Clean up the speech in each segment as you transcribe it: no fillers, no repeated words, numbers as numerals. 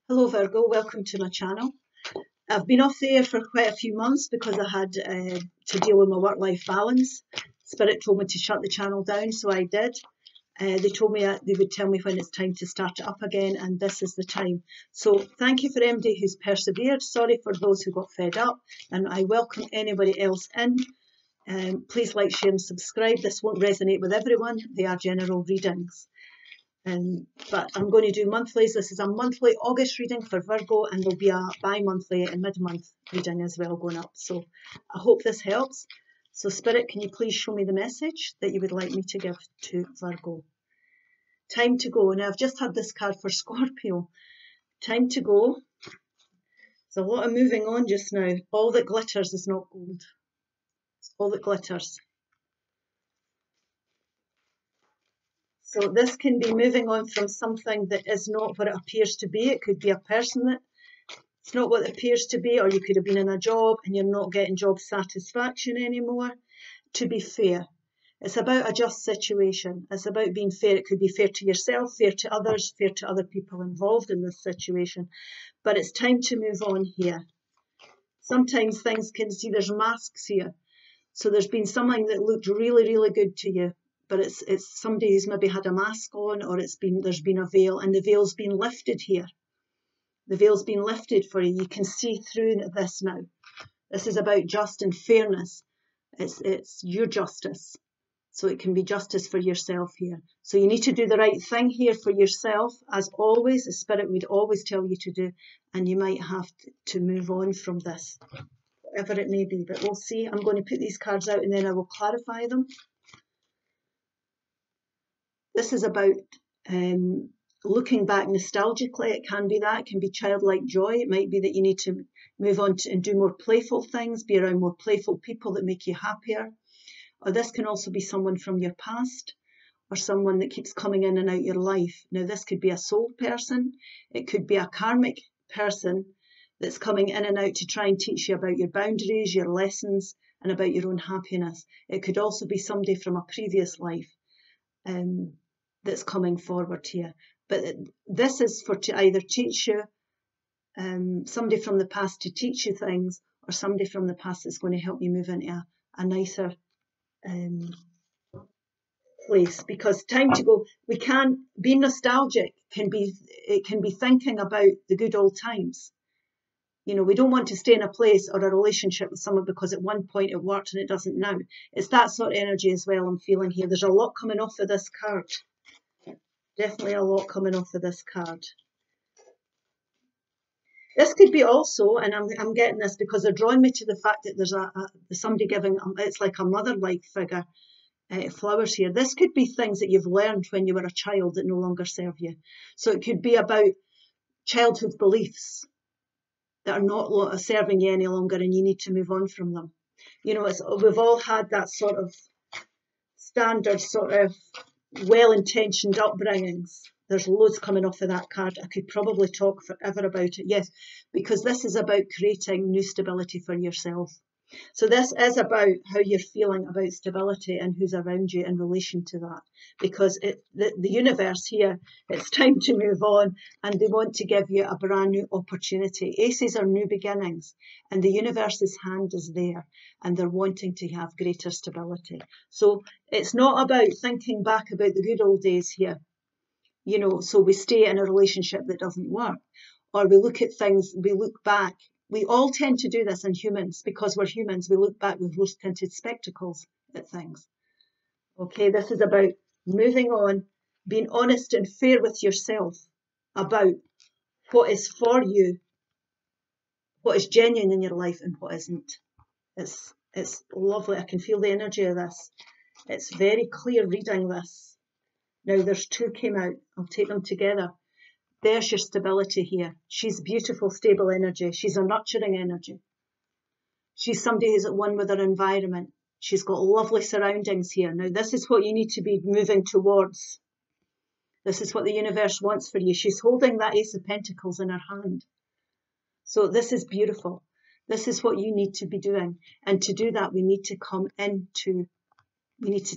Hello Virgo, welcome to my channel. I've been off the air for quite a few months because I had to deal with my work-life balance. Spirit told me to shut the channel down, so I did. They told me they would tell me when it's time to start it up again, and this is the time. So thank you for anybody who's persevered. Sorry for those who got fed up, and I welcome anybody else in. Please like, share and subscribe. This won't resonate with everyone. They are general readings. But I'm going to do monthlies. This is a monthly August reading for Virgo, and there'll be a bi-monthly and mid-month reading as well going up. So I hope this helps. So Spirit, can you please show me the message that you would like me to give to Virgo? Time to go. Now I've just had this card for Scorpio. Time to go. There's a lot of moving on just now. All that glitters is not gold. All that glitters. So this can be moving on from something that is not what it appears to be. It could be a person that it's not what it appears to be, or you could have been in a job and you're not getting job satisfaction anymore. To be fair, it's about a just situation. It's about being fair. It could be fair to yourself, fair to others, fair to other people involved in this situation. But it's time to move on here. Sometimes things can see there's masks here. So there's been something that looked really, really good to you, but it's somebody who's maybe had a mask on, or there's been a veil, and the veil's been lifted here. The veil's been lifted for you. You can see through this now. This is about just and fairness. It's your justice. So it can be justice for yourself here. So you need to do the right thing here for yourself, as always. The Spirit would always tell you to do, and you might have to move on from this, whatever it may be. But we'll see. I'm going to put these cards out and then I will clarify them. This is about looking back nostalgically. It can be that. It can be childlike joy. It might be that you need to move on and do more playful things, be around more playful people that make you happier. Or this can also be someone from your past, or someone that keeps coming in and out your life. Now this could be a soul person. It could be a karmic person that's coming in and out to try and teach you about your boundaries, your lessons, and about your own happiness. It could also be somebody from a previous life that's coming forward here. But this is to either teach you, somebody from the past to teach you things, or somebody from the past that's going to help you move into a nicer place. Because time to go, we can be nostalgic, it can be thinking about the good old times. You know, we don't want to stay in a place or a relationship with someone because at one point it worked and it doesn't now. It's that sort of energy as well I'm feeling here. There's a lot coming off of this card. Definitely a lot coming off of this card. This could be also, and I'm getting this because they're drawing me to the fact that there's somebody giving, it's like a mother-like figure, flowers here. This could be things that you've learned when you were a child that no longer serve you. So it could be about childhood beliefs that are not serving you any longer, and you need to move on from them. You know, we've all had that sort of standard, sort of well-intentioned upbringings. There's loads coming off of that card. I could probably talk forever about it, yes, because this is about creating new stability for yourself. So this is about how you're feeling about stability and who's around you in relation to that. Because the universe here, it's time to move on, and they want to give you a brand new opportunity. Aces are new beginnings, and the universe's hand is there, and they're wanting to have greater stability. So it's not about thinking back about the good old days here. You know, so we stay in a relationship that doesn't work, or we look at things, we look back. We all tend to do this in humans because we're humans. We look back with rose-tinted spectacles at things. Okay, this is about moving on, being honest and fair with yourself about what is for you, what is genuine in your life and what isn't. It's lovely. I can feel the energy of this. It's very clear reading this. Now there's two came out. I'll take them together. There's your stability here. She's beautiful, stable energy. She's a nurturing energy. She's somebody who's at one with her environment. She's got lovely surroundings here. Now, this is what you need to be moving towards. This is what the universe wants for you. She's holding that Ace of Pentacles in her hand. So this is beautiful. This is what you need to be doing. And to do that, we need to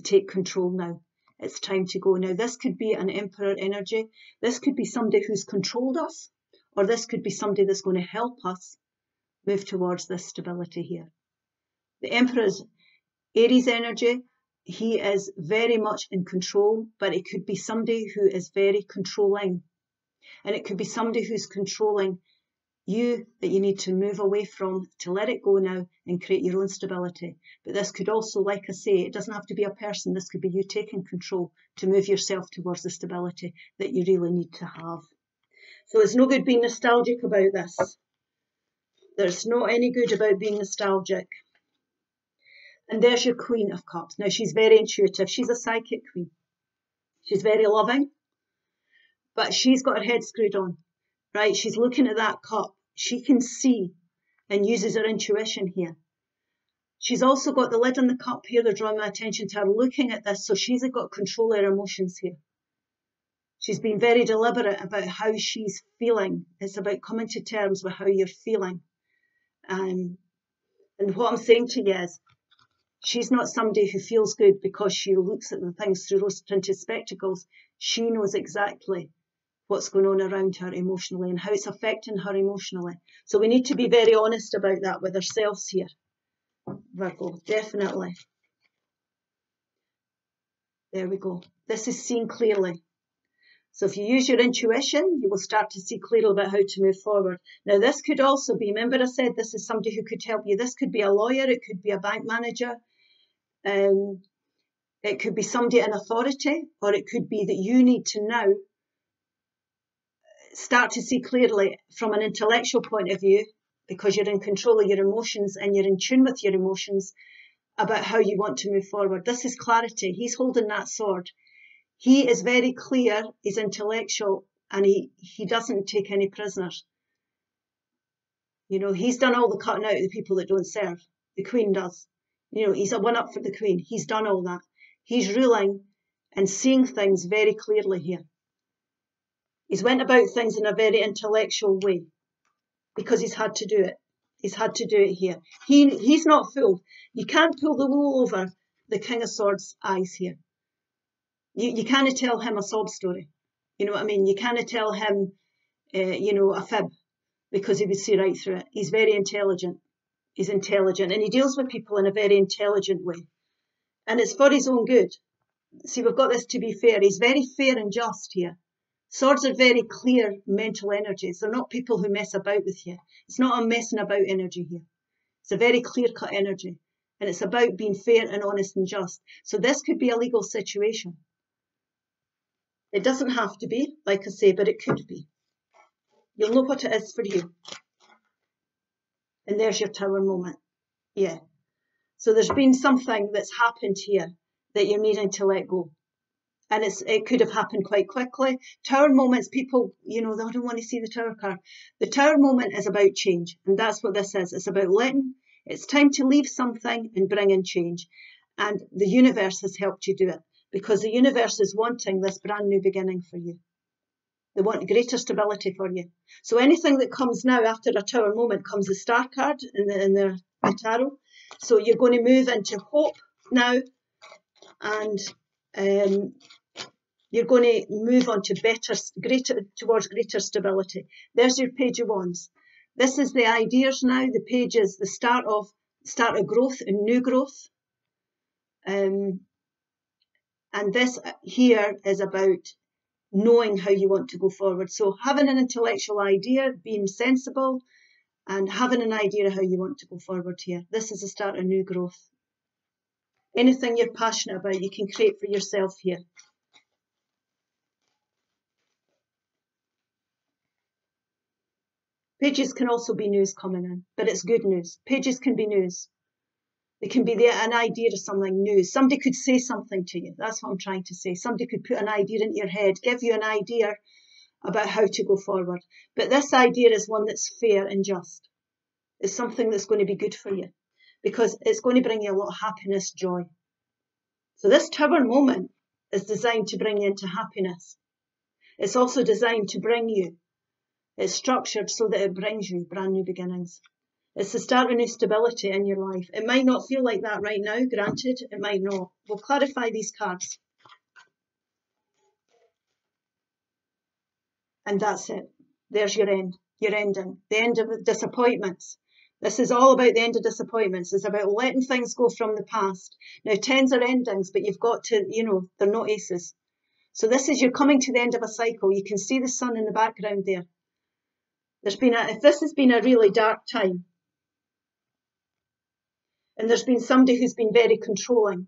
take control now. It's time to go. Now, this could be an Emperor energy. This could be somebody who's controlled us, or this could be somebody that's going to help us move towards this stability here. The Emperor is Aries energy. He is very much in control, but it could be somebody who is very controlling. And it could be somebody who's controlling you that you need to move away from, to let it go now and create your own stability. But this could also, like I say, it doesn't have to be a person. This could be you taking control to move yourself towards the stability that you really need to have. So it's no good being nostalgic about this. There's not any good about being nostalgic. And there's your Queen of Cups. Now, she's very intuitive. She's a psychic queen. She's very loving, but she's got her head screwed on, right? She's looking at that cup. She can see and uses her intuition here. She's also got the lid on the cup here. They're drawing my attention to her looking at this. So she's got control of her emotions here. She's been very deliberate about how she's feeling. It's about coming to terms with how you're feeling. And what I'm saying to you is, she's not somebody who feels good because she looks at the things through rose-tinted spectacles. She knows exactly what's going on around her emotionally and how it's affecting her emotionally. So we need to be very honest about that with ourselves here, Virgo, definitely. There we go. This is seen clearly. So if you use your intuition, you will start to see clearly about how to move forward. Now, this could also be, remember I said this is somebody who could help you. This could be a lawyer. It could be a bank manager. It could be somebody in authority, or it could be that you need to now start to see clearly from an intellectual point of view, because you're in control of your emotions and you're in tune with your emotions, about how you want to move forward. This is clarity. He's holding that sword. He is very clear, he's intellectual, and he doesn't take any prisoners. You know, he's done all the cutting out of the people that don't serve. The Queen does. You know, he's a one-up for the Queen. He's done all that. He's ruling and seeing things very clearly here. He's went about things in a very intellectual way because he's had to do it. He's had to do it here. He's not fooled. You can't pull the wool over the King of Swords' eyes here. You can't tell him a sob story. You know what I mean? You can't tell him, you know, a fib, because he would see right through it. He's very intelligent. He's intelligent, and he deals with people in a very intelligent way. And it's for his own good. See, we've got this to be fair. He's very fair and just here. Swords are very clear mental energies. They're not people who mess about with you. It's not a messing about energy here. It's a very clear-cut energy. And it's about being fair and honest and just. So this could be a legal situation. It doesn't have to be, like I say, but it could be. You'll know what it is for you. And there's your Tower moment. Yeah. So there's been something that's happened here that you're needing to let go. And it could have happened quite quickly. Tower moments, people, you know, they don't want to see the Tower card. The Tower moment is about change. And that's what this is. It's about it's time to leave something and bring in change. And the universe has helped you do it, because the universe is wanting this brand new beginning for you. They want greater stability for you. So anything that comes now after a Tower moment comes the Star card in the tarot. So you're going to move into hope now, and you're going to move on to towards greater stability. There's your Page of Wands. This is the ideas now. The page is the start of growth and new growth. And this here is about knowing how you want to go forward. So having an intellectual idea, being sensible, and having an idea of how you want to go forward here. This is the start of new growth. Anything you're passionate about, you can create for yourself here. Pages can also be news coming in, but it's good news. Pages can be news. They can be an idea of something new. Somebody could say something to you. That's what I'm trying to say. Somebody could put an idea into your head, give you an idea about how to go forward. But this idea is one that's fair and just. It's something that's going to be good for you, because it's going to bring you a lot of happiness, joy. So this Tower moment is designed to bring you into happiness. It's also designed to bring you. It's structured so that it brings you brand new beginnings. It's the start of new stability in your life. It might not feel like that right now, granted, it might not. We'll clarify these cards. And that's it. There's your end. your ending, the end of disappointments. This is all about the end of disappointments. It's about letting things go from the past. Now, 10s are endings, but you've got to, you know, they're not aces. So this is, you're coming to the end of a cycle. You can see the sun in the background there. If this has been a really dark time, and there's been somebody who's been very controlling,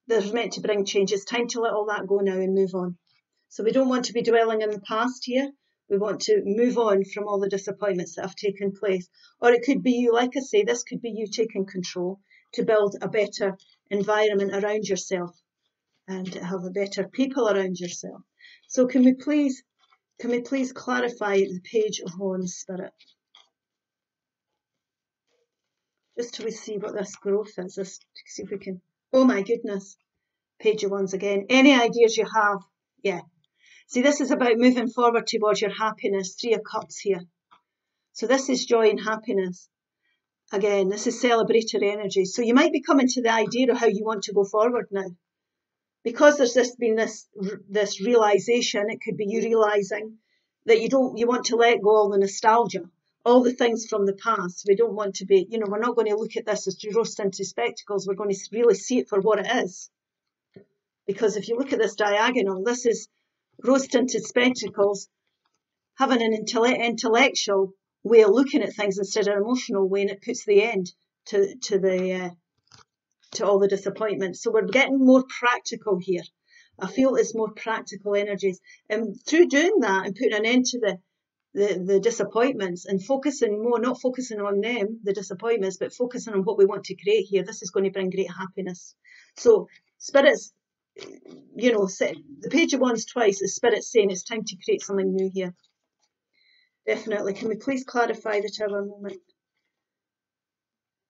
they're meant to bring change. It's time to let all that go now and move on. So we don't want to be dwelling in the past here. We want to move on from all the disappointments that have taken place. Or it could be you, like I say, this could be you taking control to build a better environment around yourself and have a better people around yourself. So can we please clarify the Page of Wands, Spirit? Just till we see what this growth is. Let's see if we can. Oh my goodness. Page of Wands again. Any ideas you have? Yeah. See, this is about moving forward towards your happiness. 3 of Cups here. So this is joy and happiness. Again, this is celebratory energy. So you might be coming to the idea of how you want to go forward now. Because there's been this realization, it could be you realizing that you want to let go all the nostalgia, all the things from the past. We don't want to be, you know, we're not going to look at this as rose-tinted spectacles. We're going to really see it for what it is. Because if you look at this diagonal, this is rose-tinted spectacles having an intellectual way of looking at things instead of an emotional way, and it puts the end to all the disappointment. So we're getting more practical here. I feel it's more practical energies. And through doing that and putting an end to the disappointments and focusing more, not focusing on them, the disappointments, but focusing on what we want to create here, this is going to bring great happiness. So Spirit's, you know, the Page of Wands twice is Spirit saying it's time to create something new here. Definitely. Can we please clarify the Tower moment?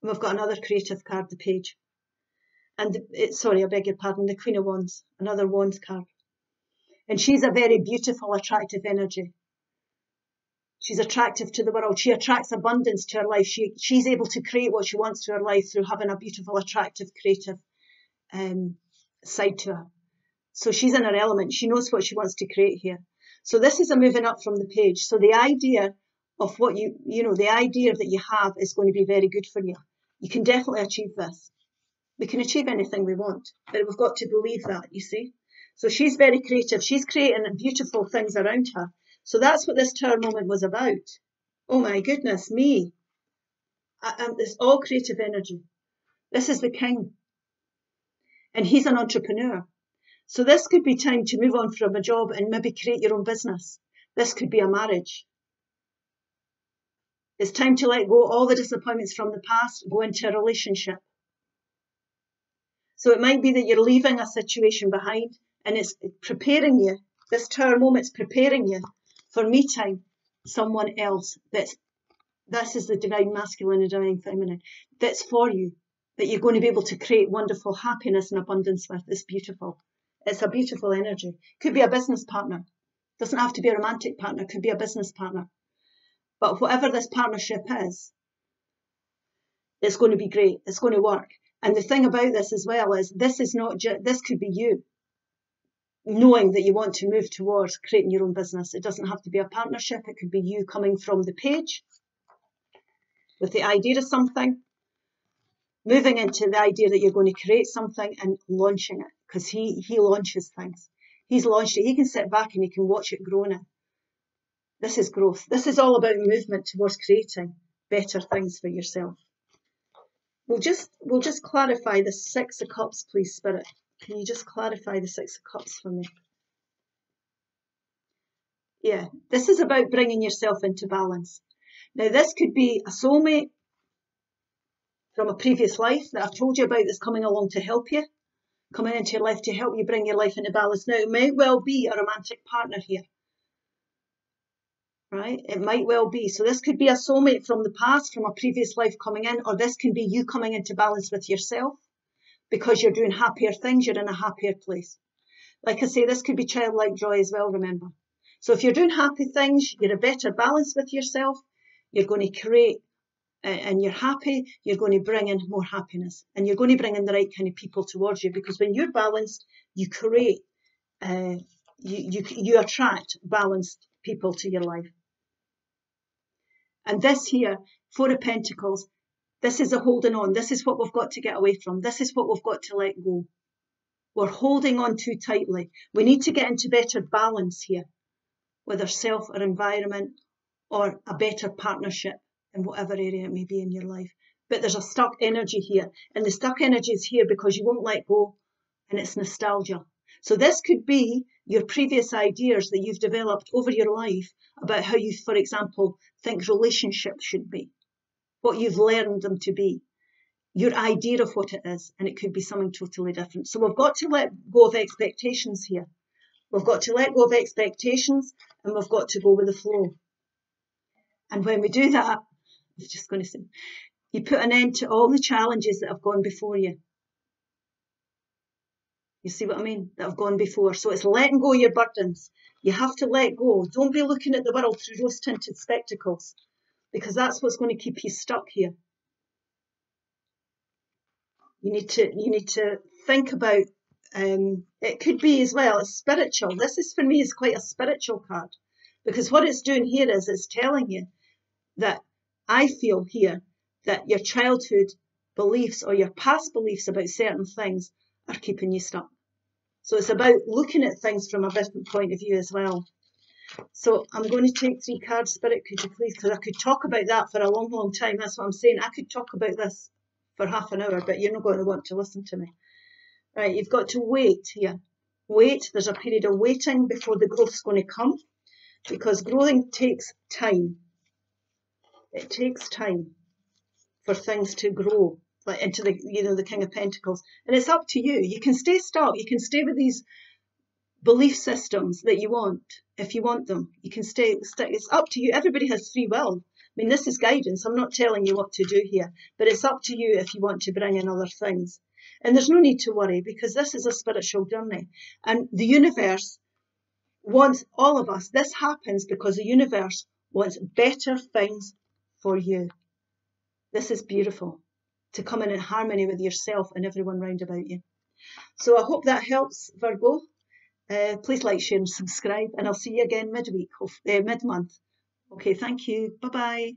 We've got another creative card, the Page. And sorry, I beg your pardon, the Queen of Wands, another Wands card. And she's a very beautiful, attractive energy. She's attractive to the world. She attracts abundance to her life. She's able to create what she wants to her life through having a beautiful, attractive, creative side to her. So she's in her element. She knows what she wants to create here. So this is a moving up from the Page. So the idea of what the idea that you have is going to be very good for you. You can definitely achieve this. We can achieve anything we want, but we've got to believe that, you see. So she's very creative. She's creating beautiful things around her. So that's what this Tower moment was about. Oh my goodness me. It's all creative energy. This is the King. And he's an entrepreneur. So this could be time to move on from a job and maybe create your own business. This could be a marriage. It's time to let go all the disappointments from the past, go into a relationship. So it might be that you're leaving a situation behind and it's preparing you. This Tower moment's preparing you for meeting someone else this is the divine masculine and divine feminine, that's for you, that you're going to be able to create wonderful happiness and abundance with. It's beautiful. It's a beautiful energy. Could be a business partner. Doesn't have to be a romantic partner. Could be a business partner. But whatever this partnership is, it's going to be great. It's going to work. And the thing about this as well is this is not just, this could be you knowing that you want to move towards creating your own business. It doesn't have to be a partnership. It could be you coming from the Page with the idea of something, moving into the idea that you're going to create something and launching it, because he launches things. He's launched it. He can sit back and he can watch it grow now. This is growth. This is all about movement towards creating better things for yourself. We'll just clarify the 6 of Cups, please, Spirit. Can you just clarify the 6 of Cups for me? Yeah, this is about bringing yourself into balance. Now, this could be a soulmate from a previous life that I've told you about that's coming along to help you, coming into your life to help you bring your life into balance. Now, it might well be a romantic partner here. Right? It might well be. So this could be a soulmate from the past, from a previous life coming in, or this can be you coming into balance with yourself because you're doing happier things, you're in a happier place. Like I say, this could be childlike joy as well, remember. So if you're doing happy things, you're a better balance with yourself, you're going to create, and you're happy, you're going to bring in more happiness, and you're going to bring in the right kind of people towards you, because when you're balanced, you create, you attract balanced people to your life. And this here, Four of Pentacles, this is a holding on. This is what we've got to get away from. This is what we've got to let go. We're holding on too tightly. We need to get into better balance here with ourself, our environment, or a better partnership in whatever area it may be in your life. But there's a stuck energy here. And the stuck energy is here because you won't let go, and it's nostalgia. So this could be your previous ideas that you've developed over your life about how you, for example, think relationships should be, what you've learned them to be, your idea of what it is, and it could be something totally different. So we've got to let go of expectations here. We've got to let go of expectations, and we've got to go with the flow. And when we do that, I was just going to say, you put an end to all the challenges that have gone before you. You see what I mean? That have gone before. So it's letting go of your burdens. You have to let go. Don't be looking at the world through rose-tinted spectacles, because that's what's going to keep you stuck here. You need to think about, it could be as well, it's spiritual. This is, for me, is quite a spiritual card, because what it's doing here is it's telling you that I feel here that your childhood beliefs or your past beliefs about certain things are keeping you stuck. So it's about looking at things from a different point of view as well. So I'm going to take 3 cards, Spirit, could you please? Because I could talk about that for a long, long time. That's what I'm saying. I could talk about this for half an hour, but you're not going to want to listen to me. Right, you've got to wait here. Wait. There's a period of waiting before the growth's going to come, because growing takes time. It takes time for things to grow, like into the, the King of Pentacles. And it's up to you. You can stay stuck. You can stay with these belief systems that you want, if you want them. You can stay. It's up to you. Everybody has free will. I mean, this is guidance. I'm not telling you what to do here, but it's up to you if you want to bring in other things. And there's no need to worry, because this is a spiritual journey. And the universe wants all of us. This happens because the universe wants better things for you. This is beautiful, to come in harmony with yourself and everyone round about you. So I hope that helps, Virgo. Please like, share and subscribe, and I'll see you again mid-month. Okay, thank you. Bye-bye.